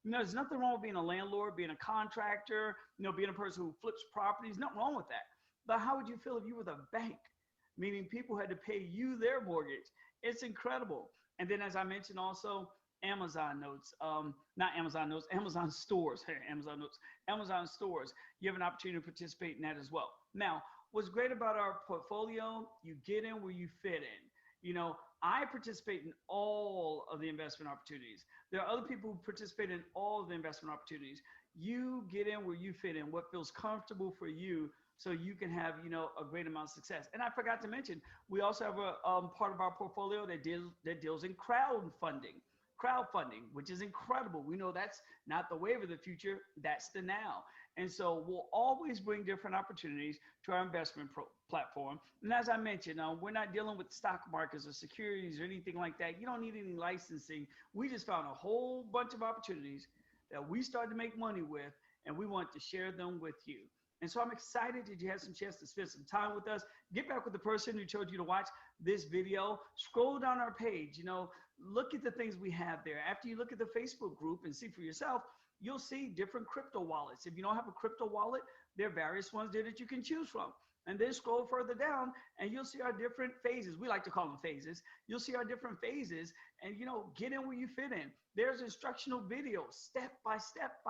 You know, there's nothing wrong with being a landlord, being a contractor, you know, being a person who flips properties, nothing wrong with that. But how would you feel if you were the bank? Meaning people had to pay you their mortgage. It's incredible. And then as I mentioned also, Amazon notes, not Amazon notes, Amazon stores, hey, Amazon notes, Amazon stores. You have an opportunity to participate in that as well. Now, what's great about our portfolio, you get in where you fit in. You know, I participate in all of the investment opportunities. There are other people who participate in all of the investment opportunities. You get in where you fit in, what feels comfortable for you, so you can have, you know, a great amount of success. And I forgot to mention, we also have a part of our portfolio that deals in crowdfunding, which is incredible. We know that's not the wave of the future, that's the now. And so we'll always bring different opportunities to our investment platform. And as I mentioned, we're not dealing with stock markets or securities or anything like that. You don't need any licensing. We just found a whole bunch of opportunities that we started to make money with, and we want to share them with you. And so I'm excited that you had some chance to spend some time with us. Get back with the person who told you to watch this video. Scroll down our page, you know, look at the things we have there. After you look at the Facebook group and see for yourself, you'll see different crypto wallets. If you don't have a crypto wallet, there are various ones there that you can choose from. And then scroll further down and you'll see our different phases. We like to call them phases. You'll see our different phases and, you know, get in where you fit in. There's instructional videos, step by step,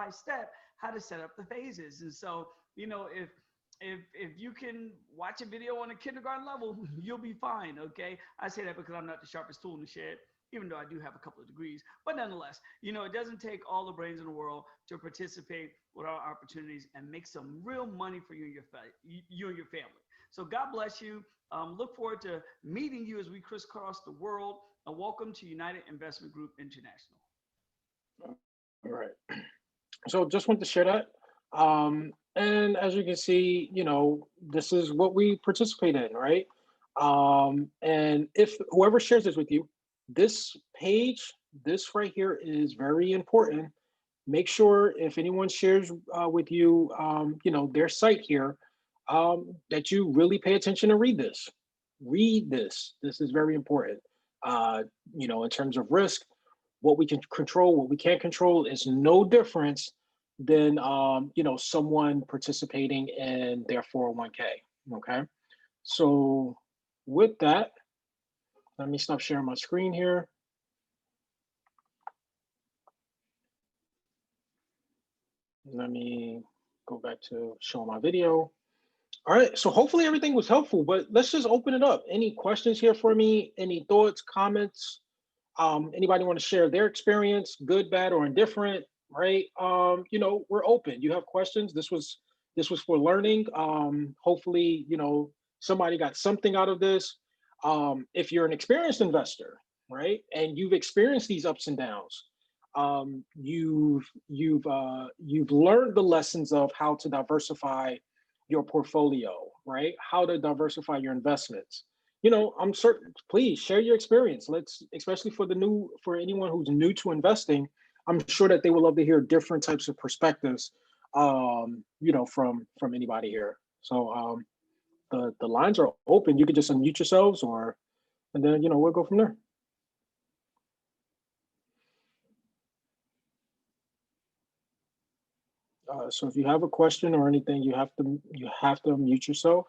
how to set up the phases. And so, you know, if you can watch a video on a kindergarten level, you'll be fine, okay? I say that because I'm not the sharpest tool in the shed, even though I do have a couple of degrees. But nonetheless, you know, it doesn't take all the brains in the world to participate with our opportunities and make some real money for you and your family. So God bless you. Look forward to meeting you as we crisscross the world. And welcome to United Investment Group International. All right. So just want to share that. And as you can see, you know, this is what we participate in, right? And if whoever shares this with you, this page, this right here is very important. Make sure if anyone shares with you, you know, their site here, that you really pay attention and read this. Read this. This is very important. You know, in terms of risk, what we can control, what we can't control is no difference than you know, someone participating in their 401k. Okay, so with that, let me stop sharing my screen here. Let me go back to showing my video. All right, so hopefully everything was helpful, but let's just open it up. Any questions here for me? Any thoughts, comments? Anybody want to share their experience, good, bad, or indifferent, right? We're open. You have questions. This was for learning. Hopefully, somebody got something out of this. If you're an experienced investor, right, and you've experienced these ups and downs, you've learned the lessons of how to diversify your portfolio, right? How to diversify your investments. I'm certain, please share your experience. Let's, especially for anyone who's new to investing, I'm sure that they would love to hear different types of perspectives, from anybody here. So the lines are open. You could just unmute yourselves, and then we'll go from there. So if you have a question or anything, you have to unmute yourself.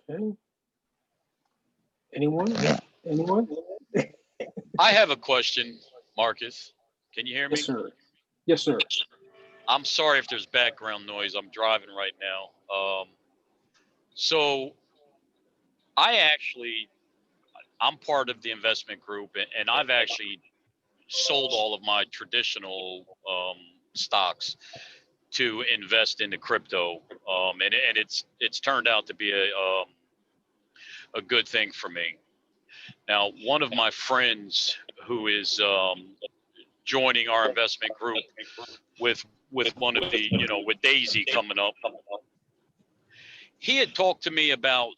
Okay. Anyone? Anyone? I have a question, Marcus. Can you hear Yes, me? sir. Yes, sir. I'm sorry if there's background noise. I'm driving right now. So I'm part of the investment group, and I've actually sold all of my traditional stocks to invest into crypto, and it's turned out to be a good thing for me. Now, one of my friends who is joining our investment group with one of the with Daisy coming up, he had talked to me about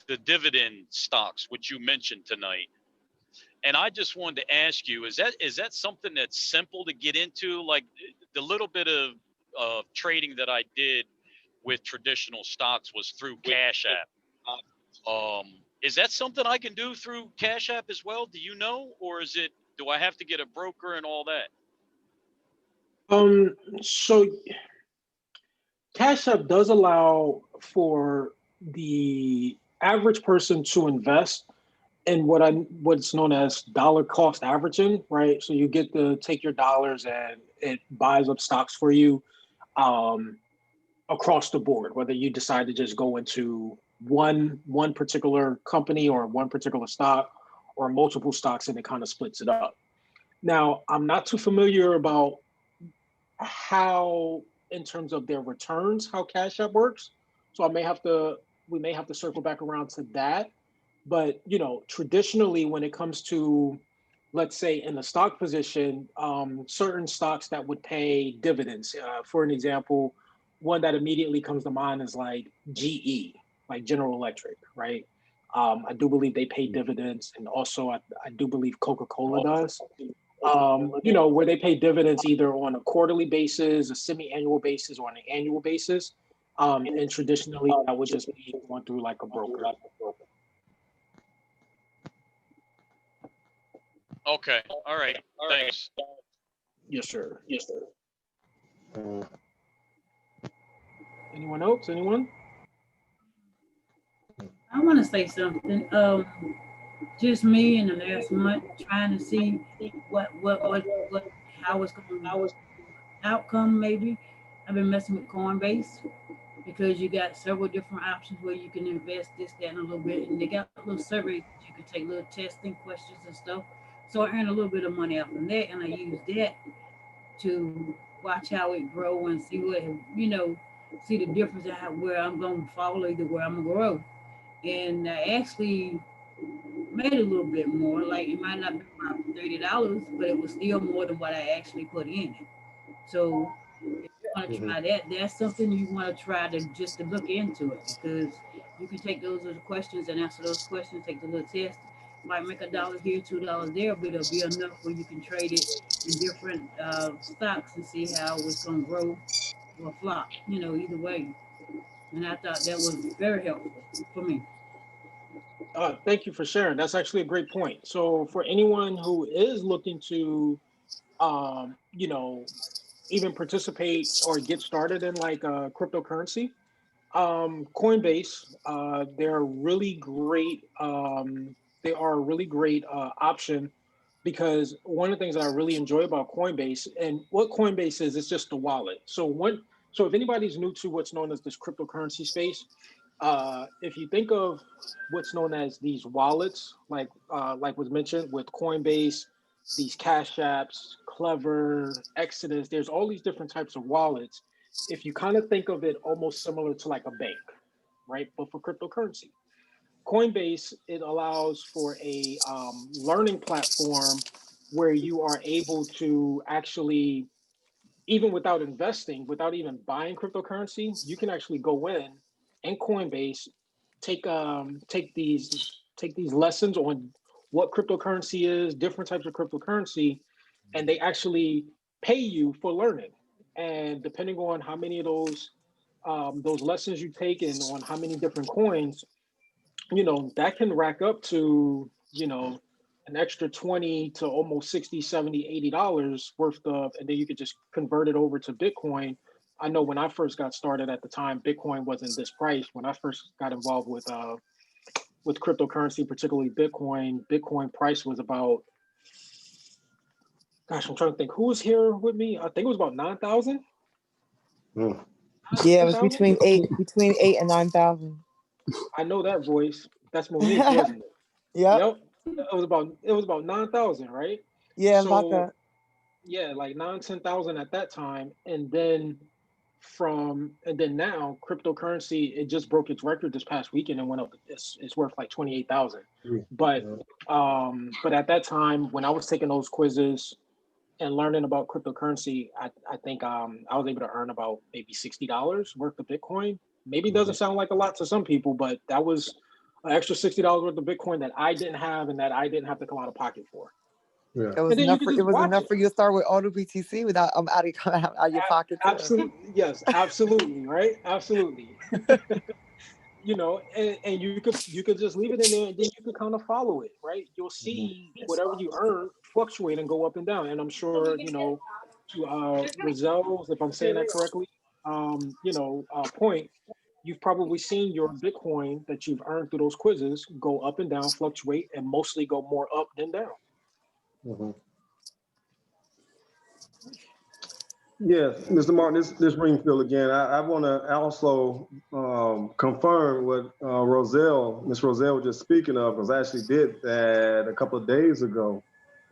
the dividend stocks which you mentioned tonight, and I just wanted to ask you, is that something that's simple to get into? Like the little bit of trading that I did with traditional stocks was through Cash App. Is that something I can do through Cash App as well? Do you know, or do I have to get a broker and all that? So Cash App does allow for the average person to invest in what's known as dollar cost averaging, right? So you get to take your dollars and it buys up stocks for you, um, across the board, whether you decide to just go into one particular company or one particular stock or multiple stocks, and it kind of splits it up. Now, I'm not too familiar about how, in terms of their returns, how Cash App works. So we may have to circle back around to that. But traditionally, when it comes to, let's say, in the stock position, certain stocks that would pay dividends. For an example, one that immediately comes to mind is like GE, like General Electric, right? I do believe they pay dividends, and also I do believe Coca-Cola does. Where they pay dividends either on a quarterly basis, a semi-annual basis, or on an annual basis. And traditionally, that would just be going through like a broker. Okay, all right, thanks. Yes, sir. Yes, sir. Anyone else? Anyone? I want to say something. Just me in the last month trying to see what how it's going to outcome maybe. I've been messing with Coinbase because you got several different options where you can invest this, that, and a little bit. And they got little surveys you can take, little testing questions and stuff. So I earned a little bit of money off of that, and I used that to watch how it grow and see see the difference in where I'm going to fall, either where I'm going to grow. And I actually made a little bit more. Like it might not be about $30, but it was still more than what I actually put in it. So if you want to try that, that's something you want to try to just to look into it, because you can take those little questions and answer those questions, take the little test. Might make $1 here, $2 there, but it'll be enough where you can trade it in different stocks and see how it's going to grow or flop. Either way. And I thought that was very helpful for me. Thank you for sharing. That's actually a great point. So for anyone who is looking to, um, you know, even participate or get started in like cryptocurrency, Coinbase, they're really great. They are a really great option, because one of the things that I really enjoy about Coinbase, and what Coinbase is, it's just a wallet. So So if anybody's new to what's known as this cryptocurrency space, if you think of what's known as these wallets, like was mentioned with Coinbase, these Cash Apps, Clever, Exodus, there's all these different types of wallets. If you kind of think of it almost similar to like a bank, right? But for cryptocurrency. Coinbase, it allows for a learning platform where you are able to actually, even without investing, without even buying cryptocurrency, you can actually go in Coinbase, take these lessons on what cryptocurrency is, different types of cryptocurrency, and they actually pay you for learning. And depending on how many of those lessons you take and on how many different coins, that can rack up to, an extra 20 to almost 60, 70, $80 worth of, and then you could just convert it over to Bitcoin. I know when I first got started at the time, Bitcoin wasn't this price. When I first got involved with cryptocurrency, particularly Bitcoin price was about, gosh, I'm trying to think who was here with me. I think it was about 9,000. Mm. Yeah, it was 10,000? between 8 and 9,000. I know that voice. That's Monique, wasn't it? Yep. Yep. It was about 9,000, right? Yeah, about So that. yeah, like 9, 10,000 at that time. And then now cryptocurrency, it just broke its record this past weekend and went up. It's worth like 28,000. But but at that time when I was taking those quizzes and learning about cryptocurrency, I think I was able to earn about maybe $60 worth of Bitcoin. Maybe doesn't sound like a lot to some people, but that was an extra $60 worth of Bitcoin that I didn't have and that I didn't have to come out of pocket for. Yeah. It was And then you enough could for just watch it. for you to start with auto BTC without out of your pocket too. Absolutely, yes, absolutely, right? Absolutely. And you could just leave it in there and then you could kind of follow it, right? You'll see whatever you earn fluctuate and go up and down. And I'm sure, to Rizel's, if I'm saying that correctly, point, you've probably seen your Bitcoin that you've earned through those quizzes go up and down, fluctuate, and mostly go more up than down. Mhm. Yes, Mr. Martin, this Ringfield again. I want to also confirm what Miss Roselle was just speaking of, because I actually did that a couple of days ago.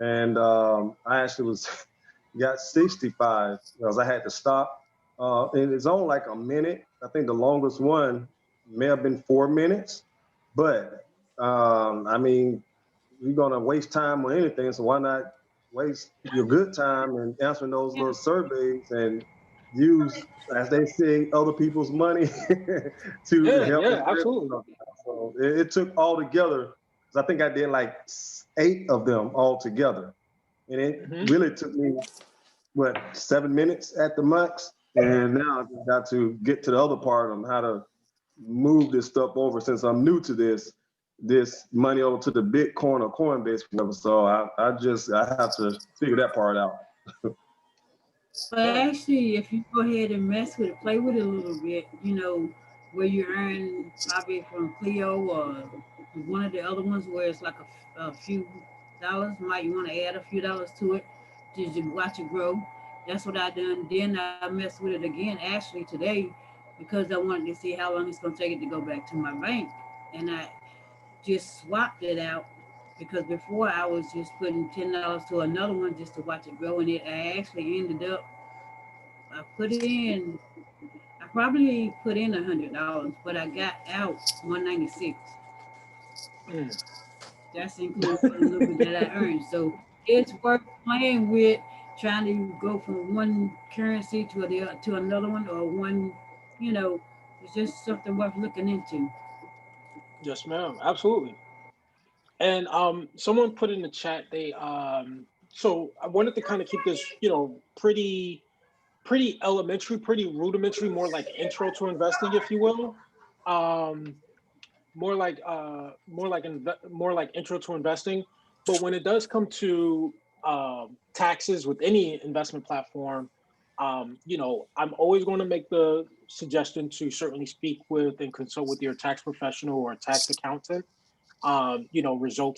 And I actually got 65 because I had to stop. And it's only like a minute. I think the longest one may have been 4 minutes. But I mean, you're going to waste time on anything, so why not waste your good time and answering those little surveys and use, as they say, other people's money to Yeah, help yeah, invest. absolutely. So it took all together, because I think I did like 8 of them all together. And it Hmm. really took me, 7 minutes at the max. And now I just got to get to the other part on how to move this stuff over, since I'm new to this money over to the Bitcoin or Coinbase, whatever. So I have to figure that part out. But actually, if you go ahead and mess with it, play with it a little bit, where you earn probably from Clio or one of the other ones where it's like a few dollars, might you want to add a few dollars to it, just watch it grow. That's what I done. Then I messed with it again actually today because I wanted to see how long it's going to take it to go back to my bank. And I just swapped it out because before I was just putting $10 to another one just to watch it grow, and I actually ended up I probably put in $100, but I got out 196. Mm. That's including a little bit that I earned. So it's worth playing with, trying to go from one currency to another one, or one, you know, it's just something worth looking into. Yes, ma'am. Absolutely. And someone put in the chat, so I wanted to kind of keep this, pretty elementary, pretty rudimentary, more like intro to investing, if you will. Um, more like intro to investing. But when it does come to taxes with any investment platform, I'm always going to make the suggestion to certainly speak with and consult with your tax professional or tax accountant. In result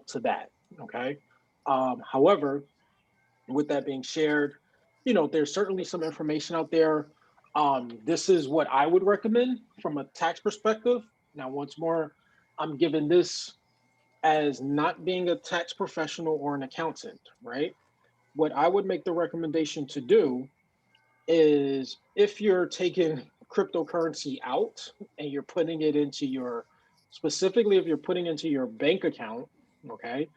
to that. Okay. However, with that being shared, there's certainly some information out there. This is what I would recommend from a tax perspective. Now, once more, I'm giving this as not being a tax professional or an accountant, right? What I would make the recommendation to do is if you're taking cryptocurrency out and you're putting it into specifically if you're putting into your bank account, okay?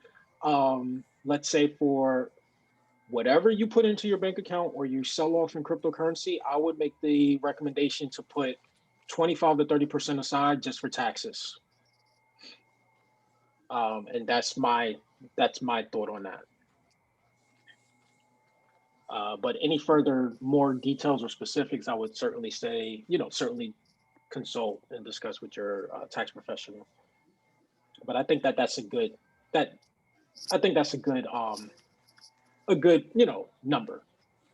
Let's say for whatever you put into your bank account or you sell off in cryptocurrency, I would make the recommendation to put 25 to 30% aside just for taxes. And that's my thought on that. But any further more details or specifics, I would certainly say, certainly consult and discuss with your tax professional. But I think that's a good number,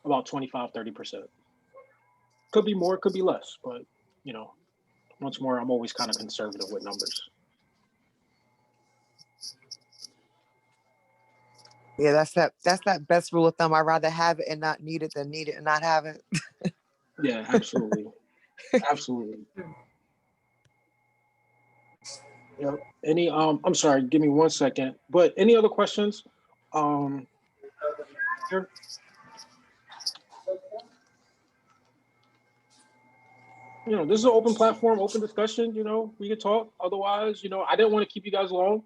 about 25, 30%. Could be more, could be less, but once more, I'm always kind of conservative with numbers. Yeah, that's that best rule of thumb. I'd rather have it and not need it than need it and not have it. Yeah, absolutely. Absolutely. Yep. I'm sorry, give me 1 second. But any other questions? Here? This is an open platform, open discussion, we can talk. Otherwise, I didn't want to keep you guys long.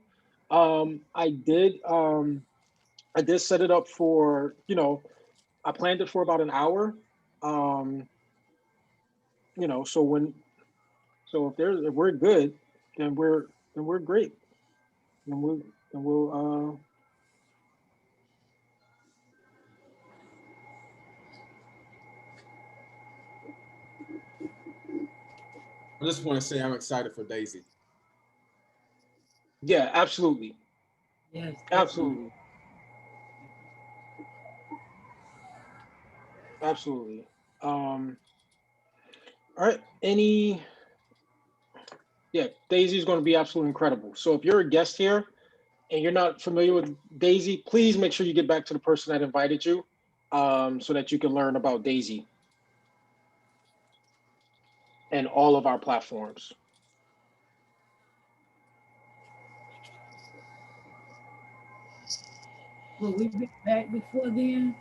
I did set it up for, I planned it for about an hour. So if we're good, then we're great. Then we'll I just want to say I'm excited for Daisy. yeah, absolutely. Yes. Absolutely. Absolutely. All right. Daisy is going to be absolutely incredible. So if you're a guest here and you're not familiar with Daisy, please make sure you get back to the person that invited you, so that you can learn about Daisy and all of our platforms. Will we be back before then?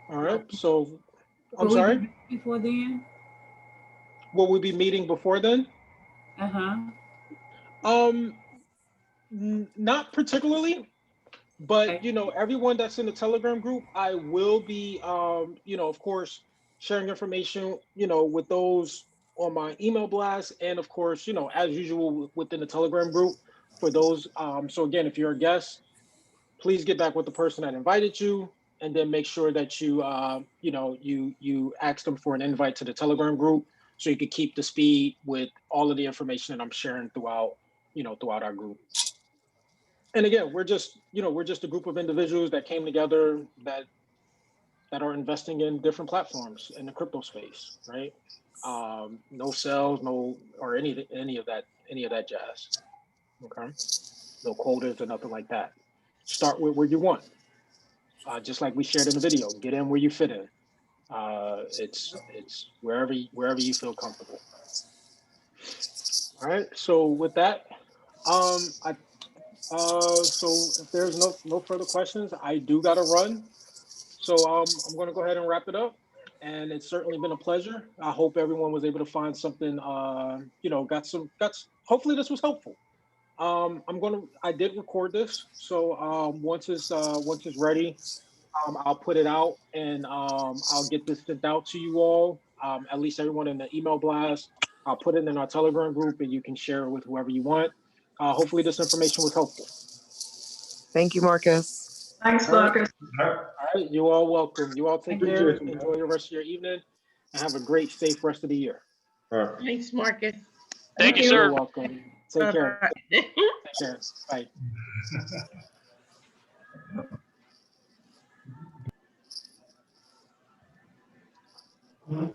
All right. So I'm Will we be sorry. back before then? Will we be meeting before then? Uh-huh. Not particularly, but Okay. everyone that's in the Telegram group, I will be, of course, sharing information, with those on my email blast, and of course, as usual within the Telegram group for those. So again, if you're a guest, please get back with the person that invited you, and then make sure that you ask them for an invite to the Telegram group so you could keep the speed with all of the information that I'm sharing throughout our group. And again, we're just a group of individuals that came together that are investing in different platforms in the crypto space, right? No sales, no, or any of that jazz. Okay, no quotas or nothing like that. Start with where you want. Just like we shared in the video, get in where you fit in. It's wherever you feel comfortable. All right. So with that, so if there's no further questions, I do gotta run. So I'm going to go ahead and wrap it up. And it's certainly been a pleasure. I hope everyone was able to find something, hopefully this was helpful. I did record this. So once it's ready, I'll put it out, and I'll get this sent out to you all, at least everyone in the email blast. I'll put it in our Telegram group, and you can share it with whoever you want. Hopefully this information was helpful. Thank you, Marcus. Thanks, All right. Marcus. All right, you all welcome. You all take care. Appreciate you. Enjoy the rest of your evening, and have a great, safe rest of the year. All right. Thanks, Marcus. Thank you, You're sir. welcome. Take care. Bye-bye. Take care. Bye.